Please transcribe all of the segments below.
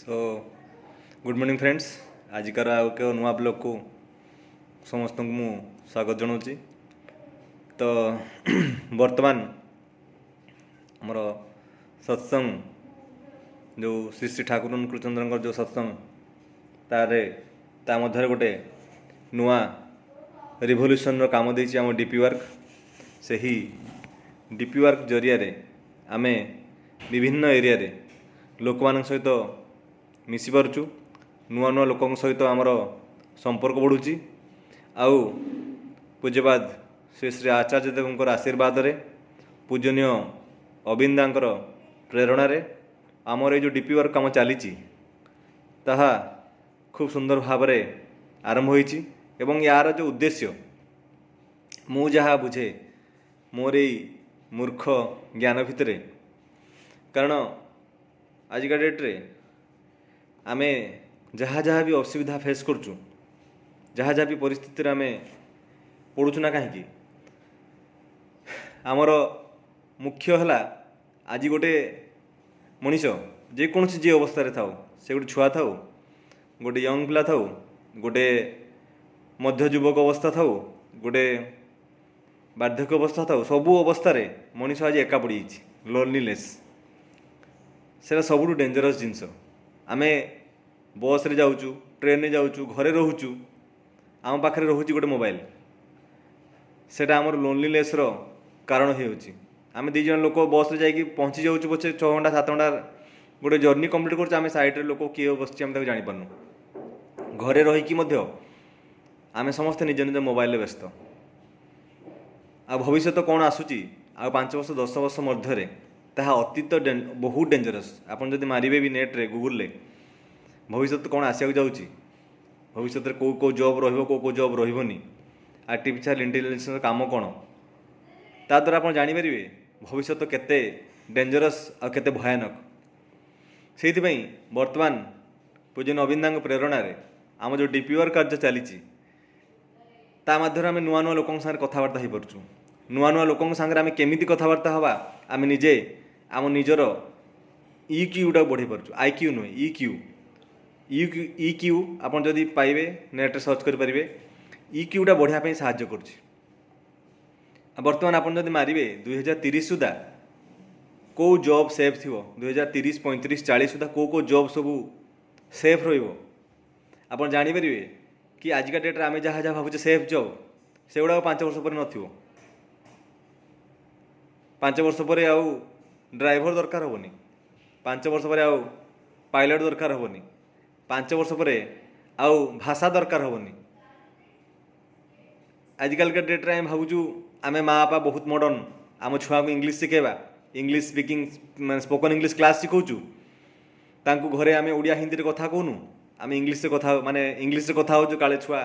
सो good morning friends. आजिकार आउ के नुआ ब्लॉग को समस्त को मु स्वागत जनाऊँगी। तो वर्तमान आमर सत्संग जो श्री श्री ठाकुर अनुकूलचंद्र जो सत्संग ता मध्य गोटे नुआ रिभोल्यूशन काम देछि आम डीपी वर्क। से ही डीपी वर्क जरिया आमे विभिन्न एरिया रे लोक मान सहित मिसी पारुचु। नुआ नुआ लोकों सहित आमर संपर्क बढ़ुची। आउ पूज्यपाद श्री श्री आचार्य देवंकर आशीर्वाद रे पूजनीय अबिंदांकर प्रेरणा रे आमर जो डीपी वर्क काम चली ताहा खूब सुंदर भाव रे आरंभ होईची। एवं यार जो उद्देश्य मु जहा बुझे मोर मूर्ख ज्ञान भितर, कारण आजिका डेट्रे आमे जहाँ जहाँ भी असुविधा फेस करचु, जहाँ जहाँ भी परिस्थिति आमे पड़ुचु ना कहीं आमर मुख्य है आज गोटे मनीष जेकोसी जी अवस्था रे थाउ, से गोटे छुआ थाउ, गोटे यंग पिला थाउ, गोटे मध्य युवक अवस्था थाउ, गोटे बार्धक्य अवस्था थाउ, सबू अवस्था रे मनीष आज एका पड़ी लोनलीनेस। सेटा सबुठु डेंजरस जिनस। आमे बस रे जाऊचु, ट्रेन रे जाऊचु, घरे रहूचु, आम पाखरे रहूची गोटे मोबाइल। सेटा आमर लोनलीनेस रो कारण होउची। आमे दी जन लोक बस रे जाई पहुंची जाऊचु पछे 6 घंटा 7 घंटा गोटे जर्नी कंप्लीट करछु, आमे साइड रे लोक किए बसछि आमे ताको जानि पारनु। घरे रही कि मध्य आमे समस्त निज निज मोबाइल रे व्यस्त। आ भविष्य तो कौन आसूची आ 5 वर्ष 10 वर्ष मध्य ताहा अतीत बहुत डेंजरस। आपन जदि मारिबे भी नेट रे गूगल रे भविष्य तो कौन आसिया जाउची, भविष्य रे को जॉब रहिबो को जॉब रहिबोनी, आर्टिफिशियल इंटेलिजेंस काम कौन, ता द्वारा आपन जानि परिबे भविष्य तो केते डेंजरस आ केते भयानक। सेति पई वर्तमान पूजन अबिंदांग प्रेरणा रे आम जो डीपी वर्क कार्य चली ता माध्यम आम नुआ नुआ लोकों संगे कथबार्ता हो पार्छु। नुआ नुआ लोकों संगे आम केमिति कथबार्ता हवा आम निजे आम निजर इक्यूटा बढ़ी पार्छु। आईक्यू नुहे इक्यू आपन जदि पाइबे नेट सर्च कर पारिबे इक्यूटा बढ़िया साहाय्य करुछि। वर्तमान आपन जदि मारिबे 2030 सुधा को जॉब सेफ थिवो, 2030 35 40 सुधा को जॉब सबू सेफ रहिबो आपन जानि परिबे कि आजिका डेट्रे आम जहाँ जहाँ भावुचे सेफ जॉब से गुड़ा 5 वर्ष पर नथिवो। 5 वर्ष पर आउ ड्राइवर दरकार हेनी, 5 वर्ष पर आउ पायलट दरकार हेनी, 5 वर्ष पर आउ भाषा दरकार हेनी। आजिकल के डेट्रे आम भावुचु आम माँ बापा बहुत मॉडर्न, आम छुआ को इंग्लिश शिखेबा, English speaking spoken English class शिखौचु, तांकु घरे आम ओडिया हिंदी रे कथा कहूनु, आम इंग्लिश से कथा माने इंग्लिश से कथा हो काले छुआ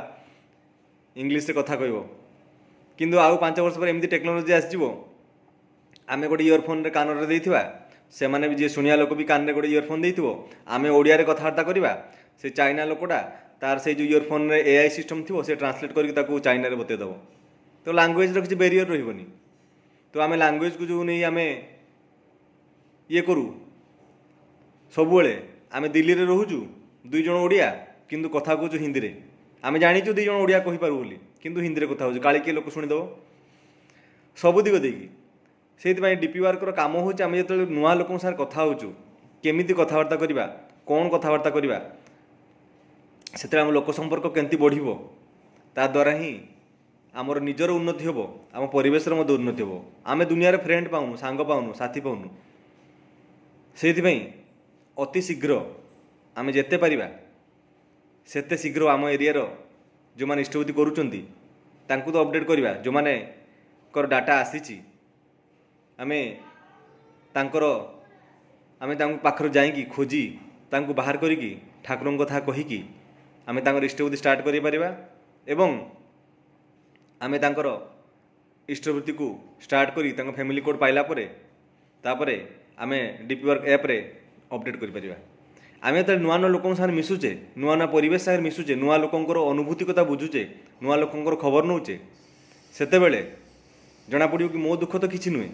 इंग्लिश से कथा कहब। किंतु आउ 5 वर्ष पर एमती टेक्नोलोजी आसीजिवो आमे गोटे इयरफोन रे कान रे देइथिबा, से माने भी जे सुनिया लोक भी कान रे गोटे इयरफोन देइथिबो, आमे ओडिया रे कथाबार्ता करिबा, से चाइना लोकटा तार से जो इयरफोन रे एआई सिस्टम थिबो से ट्रांसलेट करके ताको चाइना रे बते दबो। तो लैंग्वेज रो किछि बैरियर रहिबोनी। तो आमे लैंग्वेज को जो नहीं आमे ये करू सबुबेले आमे दिल्ली रे रहूचु 2 जण ओडिया किंतु कथा कहूँ हिंदी रे, आमे जानिचु 2 जण ओडिया कहि पारु बोली किंतु हिंदी रे कथा होछु काली के लोक सुनि दबो सब दिग देकी। सेति पई डीपी वर्क रो काम होछु आमे जते नुआ लोकन साथ कथा होछु केमिति कथावार्ता करिबा, कोन कथावार्ता करिबा, सेते हम लोक संपर्क केंति बढ़िबो, ता द्वारा ही आमर निजर उन्नति होबो, आम परिवेश रो मध्य उन्नति होबो। आमे दुनिया रे फ्रेंड पाउनु, सांग पाउनु, साथी पाउनु। सेति पई अति शीघ्र आमे जेते पारिबा सेते शीघ्र आम एरिया रो जो माने इष्टवृत्ति करूचंती तांकु तो अपडेट करिबा, जो माने कर डाटा आसीची आमे तांकर आमे तांकु पाखर जाईकी खोजी तांकु बाहर करिकी ठाकुरन कथा कहिकी आमे तांकर इष्टवृत्ति स्टार्ट करि परिबा। एवं आमे तांकर इष्टवृत्ति को स्टार्ट करी तांकर फैमिली कोड पाइला परे तापरे आमे डीपी वर्क ऐप रे अपडेट करि परिबा। आमे तो नुआ नुआ लोकों साथ मिसुचे, नुआ नुआ परिवेश साथ मिसुचे, नुआ लोकों अनुभूति कथा बुझुचे, नुआ लोकों खबर नौचे, सेते बेले जना पड़ियो कि मो दुख तो किछि नुहे,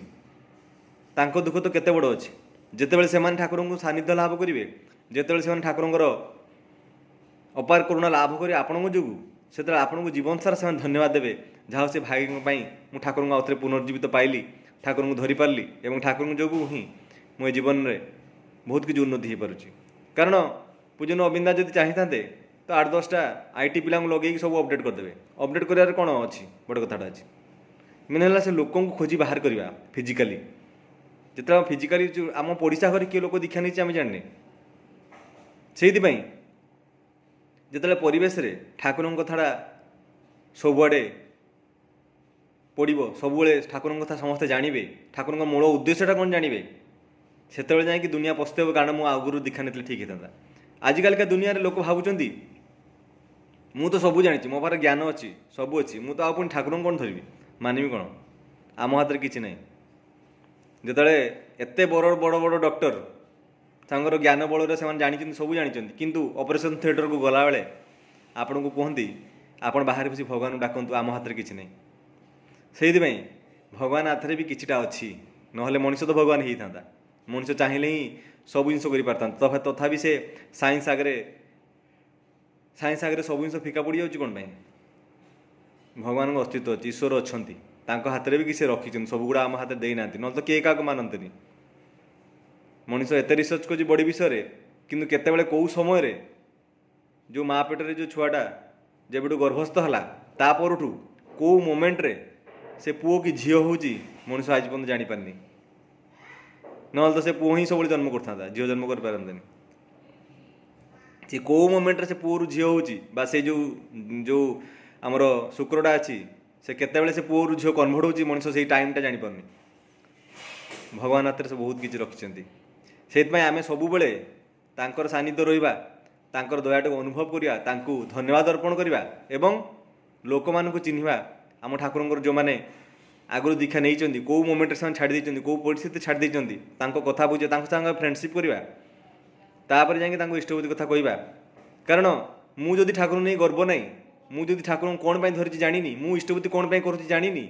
तांको दुख तो केते बड़ अछि। जेतेबेले सेमान ठाकुर को सानिध्य लाभ करेंगे, ଯେତେବେଳେ ସେମାନେ ଠାକୁରଙ୍କର ଅପାର କରୁଣା ଲାଭ କରି ଆପଣଙ୍କ ଯୋଗୁଁ ସେତେବେଳେ ଆପଣଙ୍କୁ ଜୀବନ ସାରା ସେମାନେ ଧନ୍ୟବାଦ ଦେବେ। ଯାହା ସେ ଭାଇଙ୍କ ପାଇଁ ମୁଁ ଠାକୁରଙ୍କୁ ଆଉଥରେ ପୁନର୍ଜୀବିତ ପାଇଲି, ଠାକୁରଙ୍କୁ ଧରିପାରିଲି ଏବଂ ଠାକୁରଙ୍କ ଯୋଗୁଁ ହିଁ ମୋ ଏ ଜୀବନରେ ବହୁତ କିଛି ଉନ୍ନତି ହୋଇପାରୁଛି। କାରଣ ପୂଜନ ଅବିନ୍ଦା ଯଦି ଚାହିଁଥାନ୍ତେ ତ 8-10ଟା IT ପିଲାଙ୍କୁ ଲଗେଇକି ସବୁ ଅପଡ଼େଟ୍ କରିଦେବେ। ଅପଡ଼େଟ୍ କରିବାରେ କ'ଣ ଅଛି, ବଡ଼ କଥାଟା ଅଛି। ମାନେ ହେଲା ସେ ଲୋକଙ୍କୁ ଖୋଜି ବାହାର କରିବା ଫିଜିକାଲି। ଯେତେବେଳେ ଫିଜିକାଲି ଆମ ପଡ଼ିଶା ଘରେ କିଏ ଲୋକ ଦୀକ୍ଷା ନେଇଛି ଆମେ ଜାଣିନେ। ସେଇଥିପାଇଁ ଯେତେବେଳେ ପରିବେଶରେ ଠାକୁରଙ୍କ କଥାଟା ସବୁଆଡ଼େ ପଡ଼ିବ, ସବୁବେଳେ ଠାକୁରଙ୍କ କଥା ସମସ୍ତେ ଜାଣିବେ, ଠାକୁରଙ୍କ ମୂଳ ଉଦ୍ଦେଶ୍ୟଟା କ'ଣ ଜାଣିବେ, ସେତେବେଳେ ଯାଇକି ଦୁନିଆ ପସ୍ତେଇବ କାରଣ ମୁଁ ଆଗରୁ ଦୀକ୍ଷା ନେଇଥିଲେ ଠିକ୍ ହେଇଥାନ୍ତା। ଆଜିକାଲିକା ଦୁନିଆରେ ଲୋକ ଭାବୁଛନ୍ତି ମୁଁ ତ ସବୁ ଜାଣିଛି, ମୋ ପାଖରେ ଜ୍ଞାନ ଅଛି, ସବୁ ଅଛି, ମୁଁ ତ ଆଉ ପୁଣି ଠାକୁରଙ୍କୁ କ'ଣ ଧରିବି, ମାନିବି କ'ଣ, ଆମ ହାତରେ କିଛି ନାହିଁ। ଯେତେବେଳେ ଏତେ ବଡ଼ ବଡ଼ ଡକ୍ଟର ତାଙ୍କର ଜ୍ଞାନ ବଳରେ ସେମାନେ ଜାଣିଛନ୍ତି, ସବୁ ଜାଣିଛନ୍ତି, କିନ୍ତୁ ଅପରେସନ୍ ଥିଏଟରକୁ ଗଲାବେଳେ ଆପଣଙ୍କୁ କୁହନ୍ତି ଆପଣ ବାହାରେ ବସି ଭଗବାନଙ୍କୁ ଡାକନ୍ତୁ, ଆମ ହାତରେ କିଛି ନାହିଁ। ସେଇଥିପାଇଁ ଭଗବାନ ହାତରେ ବି କିଛିଟା ଅଛି, ନହେଲେ ମଣିଷ ତ ଭଗବାନ ହେଇଥାନ୍ତା। ମଣିଷ ଚାହିଁଲେ ହିଁ ସବୁ ଜିନିଷ କରିପାରିଥାନ୍ତା। ତଥାପି ସେ ସାଇନ୍ସ ଆଗରେ ସବୁ ଜିନିଷ ଫିକା ପଡ଼ିଯାଉଛି କ'ଣ ପାଇଁ? ଭଗବାନଙ୍କ ଅସ୍ତିତ୍ୱ ଅଛି, ଈଶ୍ୱର ଅଛନ୍ତି, ତାଙ୍କ ହାତରେ ବି କିଛି ରଖିଛନ୍ତି, ସବୁଗୁଡ଼ା ଆମ ହାତରେ ଦେଇନାହାନ୍ତି, ନହେଲେ ତ କିଏ କାହାକୁ ମାନନ୍ତିନି। ମଣିଷ ଏତେ ରିସର୍ଚ୍ଚ କରୁଛି ବଡ଼ି ବିଷୟରେ, କିନ୍ତୁ କେତେବେଳେ କେଉଁ ସମୟରେ ଯେଉଁ ମା ପେଟରେ ଯେଉଁ ଛୁଆଟା ଯେବେଠୁ ଗର୍ଭସ୍ଥ ହେଲା ତା ପରଠୁ କେଉଁ ମୋମେଣ୍ଟରେ ସେ ପୁଅ କି ଝିଅ ହେଉଛି ମଣିଷ ଆଜି ପର୍ଯ୍ୟନ୍ତ ଜାଣିପାରିନି। ନହେଲେ ତ ସେ ପୁଅ ହିଁ ସବୁବେଳେ ଜନ୍ମ କରିଥାନ୍ତା, ଝିଅ ଜନ୍ମ କରିପାରନ୍ତାନି। ସେ କେଉଁ ମୋମେଣ୍ଟରେ ସେ ପୁଅରୁ ଝିଅ ହେଉଛି, ବା ସେ ଯେଉଁ ଆମର ଶୁକ୍ରଟା ଅଛି ସେ କେତେବେଳେ ସେ ପୁଅରୁ ଝିଅ କନଭର୍ଟ ହେଉଛି, ମଣିଷ ସେଇ ଟାଇମ୍ଟା ଜାଣିପାରୁନି। ଭଗବାନ ହାତରେ ସେ ବହୁତ କିଛି ରଖିଛନ୍ତି। ସେଇଥିପାଇଁ ଆମେ ସବୁବେଳେ ତାଙ୍କର ସାନ୍ନିଧ୍ୟ ରହିବା, ତାଙ୍କର ଦୟାଟାକୁ ଅନୁଭବ କରିବା, ତାଙ୍କୁ ଧନ୍ୟବାଦ ଅର୍ପଣ କରିବା ଏବଂ ଲୋକମାନଙ୍କୁ ଚିହ୍ନିବା। ଆମ ଠାକୁରଙ୍କର ଯେଉଁମାନେ ଆଗରୁ ଦୀକ୍ଷା ନେଇଛନ୍ତି, କେଉଁ ମୋମେଣ୍ଟରେ ସେମାନେ ଛାଡ଼ି ଦେଇଛନ୍ତି, କେଉଁ ପରିସ୍ଥିତି ଛାଡ଼ି ଦେଇଛନ୍ତି, ତାଙ୍କ କଥା ବୁଝିବା, ତାଙ୍କ ସାଙ୍ଗେ ଫ୍ରେଣ୍ଡସିପ୍ କରିବା, ତାପରେ ଯାଇକି ତାଙ୍କୁ ଇଷ୍ଟବୃତ୍ତି କଥା କହିବା। କାରଣ ମୁଁ ଯଦି ଠାକୁରଙ୍କୁ ନେଇ ଗର୍ବ ନାହିଁ, ମୁଁ ଯଦି ଠାକୁରଙ୍କୁ କ'ଣ ପାଇଁ ଧରିଛି ଜାଣିନି, ମୁଁ ଇଷ୍ଟବୃତ୍ତି କ'ଣ ପାଇଁ କରୁଛି ଜାଣିନି,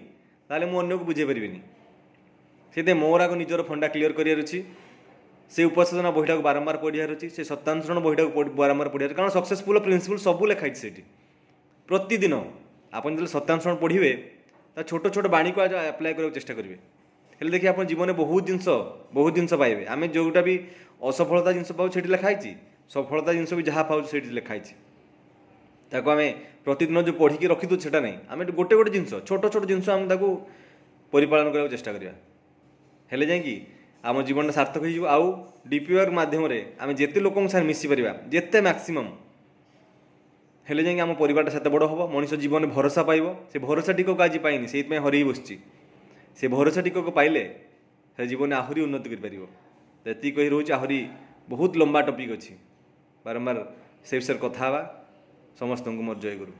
ତାହେଲେ ମୁଁ ଅନ୍ୟକୁ ବୁଝେଇ ପାରିବିନି। ସେଥିପାଇଁ ମୋର ଆଗ ନିଜର ଫଣ୍ଡା କ୍ଲିୟର କରିବାର ଅଛି। ସେ ଉପାସନା ବହିଟାକୁ ବାରମ୍ବାର ପଢ଼ିବାର ଅଛି, ସେ ସତ୍ୟାନ୍ୱେଷଣ ବହିଟାକୁ ବାରମ୍ବାର ପଢ଼ିବାର, କାରଣ ସକ୍ସେସଫୁଲ୍ ପ୍ରିନ୍ସିପଲ୍ ସବୁ ଲେଖା ହେଇଛି ସେଇଠି। ପ୍ରତିଦିନ ଆପଣ ଯେତେବେଳେ ସତ୍ୟାନ୍ୱେଷଣ ପଢ଼ିବେ ତା ଛୋଟ ଛୋଟ ବାଣୀକୁ ଆପ୍ଲାଏ କରିବାକୁ ଚେଷ୍ଟା କରିବେ, ହେଲେ ଦେଖିବେ ଆପଣ ଜୀବନରେ ବହୁତ ଜିନିଷ ପାଇବେ। ଆମେ ଯେଉଁଟା ବି ଅସଫଳତା ଜିନିଷ ପାଉଛୁ ସେଇଠି ଲେଖା ହେଇଛି, ସଫଳତା ଜିନିଷ ବି ଯାହା ପାଉଛୁ ସେଇଠି ଲେଖା ହେଇଛି। ତାକୁ ଆମେ ପ୍ରତିଦିନ ଯେଉଁ ପଢ଼ିକି ରଖିଦେଉଛୁ ସେଇଟା ନାହିଁ, ଆମେ ଗୋଟେ ଜିନିଷ, ଛୋଟ ଜିନିଷ ଆମେ ତାକୁ ପରିପାଳନ କରିବାକୁ ଚେଷ୍ଟା କରିବା, ହେଲେ ଯାଇକି ଆମ ଜୀବନଟା ସାର୍ଥକ ହୋଇଯିବ। ଆଉ DP ୱାର୍କ ମାଧ୍ୟମରେ ଆମେ ଯେତେ ଲୋକଙ୍କ ସାଙ୍ଗେ ମିଶିପାରିବା, ଯେତେ ମ୍ୟାକ୍ସିମମ୍, ହେଲେ ଯାଇକି ଆମ ପରିବାରଟା ସେତେ ବଡ଼ ହେବ। ମଣିଷ ଜୀବନରେ ଭରସା ପାଇବ। ସେ ଭରସା ଟିକକ ଆଜି ପାଇନି, ସେଇଥିପାଇଁ ହରେଇ ବସିଛି। ସେ ଭରସା ଟିକକ ପାଇଲେ ସେ ଜୀବନରେ ଆହୁରି ଉନ୍ନତି କରିପାରିବ। ଏତିକି କହି ରହୁଛି, ଆହୁରି ବହୁତ ଲମ୍ବା ଟପିକ୍ ଅଛି, ବାରମ୍ବାର ସେ ବିଷୟରେ କଥା ହେବା। ସମସ୍ତଙ୍କୁ ମୋର ଜୟ ଗୁରୁ।